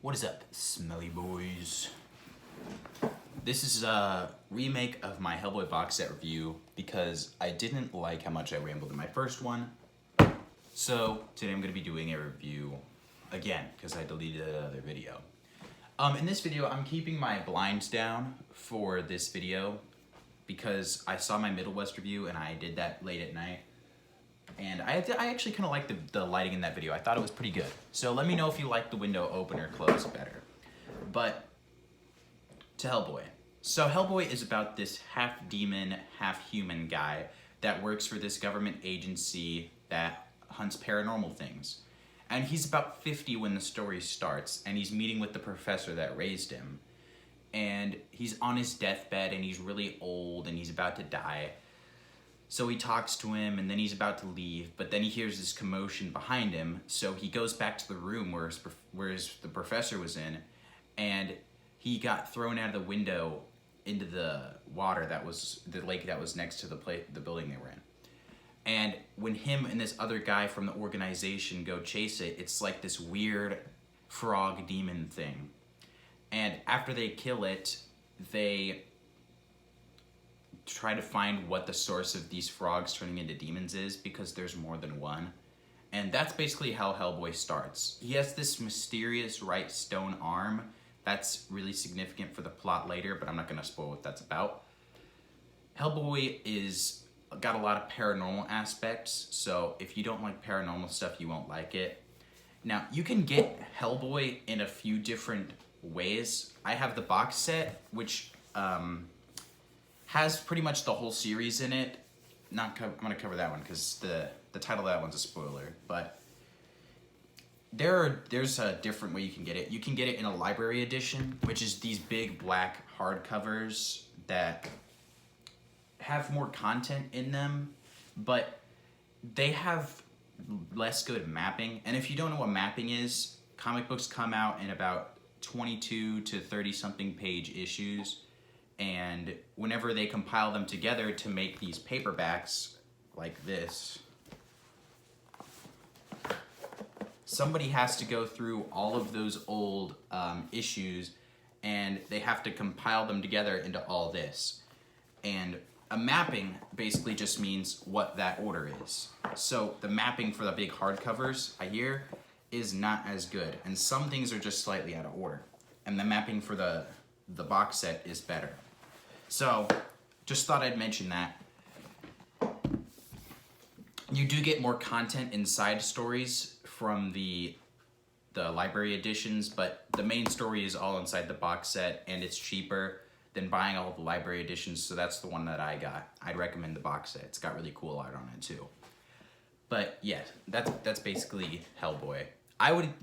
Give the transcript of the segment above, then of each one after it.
What is up, smelly boys? This is a remake of my Hellboy box set review because I didn't like how much I rambled in my first one. So today I'm going to be doing a review again because I deleted another video. In this video, I'm keeping my blinds down for this video because I saw my Middle West review and I did that late at night. And I actually kind of liked the lighting in that video. I thought it was pretty good. So let me know if you like the window open or closed better. But to Hellboy. So Hellboy is about this half-demon, half-human guy that works for this government agency that hunts paranormal things. And he's about 50 when the story starts, and he's meeting with the professor that raised him. And he's on his deathbed, and he's really old, and he's about to die. So he talks to him, and then he's about to leave, but then he hears this commotion behind him, so he goes back to the room where the professor was in, and he got thrown out of the window into the water that was, the lake that was next to the building they were in. And when him and this other guy from the organization go chase it, it's like this weird frog demon thing. And after they kill it, they try to find what the source of these frogs turning into demons is, because there's more than one. And that's basically how Hellboy starts. He has this mysterious right stone arm that's really significant for the plot later, but I'm not going to spoil what that's about. Hellboy is got a lot of paranormal aspects, so if you don't like paranormal stuff, you won't like it. Now, you can get Hellboy in a few different ways. I have the box set, which has pretty much the whole series in it. I'm going to cover that one because the title of that one's a spoiler. But there's a different way you can get it. You can get it in a library edition, which is these big black hardcovers that have more content in them, but they have less good mapping. And if you don't know what mapping is, comic books come out in about 22 to 30 something page issues. And whenever they compile them together to make these paperbacks like this, somebody has to go through all of those old issues, and they have to compile them together into all this. And a mapping basically just means what that order is. So the mapping for the big hardcovers, I hear, is not as good. And some things are just slightly out of order. And the mapping for the box set is better. So, just thought I'd mention that. You do get more content in side stories from the library editions, but the main story is all inside the box set, and it's cheaper than buying all the library editions, so that's the one that I got. I'd recommend the box set. It's got really cool art on it too. But yeah, that's basically Hellboy.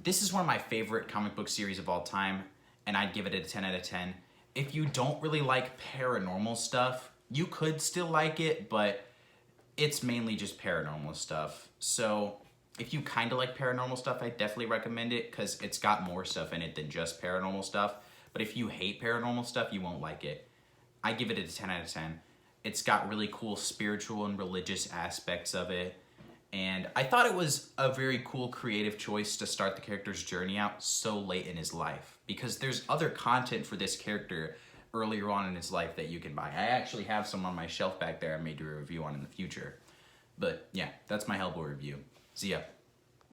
This is one of my favorite comic book series of all time, and I'd give it a 10 out of 10. If you don't really like paranormal stuff, you could still like it, but it's mainly just paranormal stuff. So if you kind of like paranormal stuff, I definitely recommend it because it's got more stuff in it than just paranormal stuff. But if you hate paranormal stuff, you won't like it. I give it a 10 out of 10. It's got really cool spiritual and religious aspects of it. And I thought it was a very cool creative choice to start the character's journey out so late in his life, because there's other content for this character earlier on in his life that you can buy. I actually have some on my shelf back there I may do a review on in the future. But yeah, that's my Hellboy review. See ya.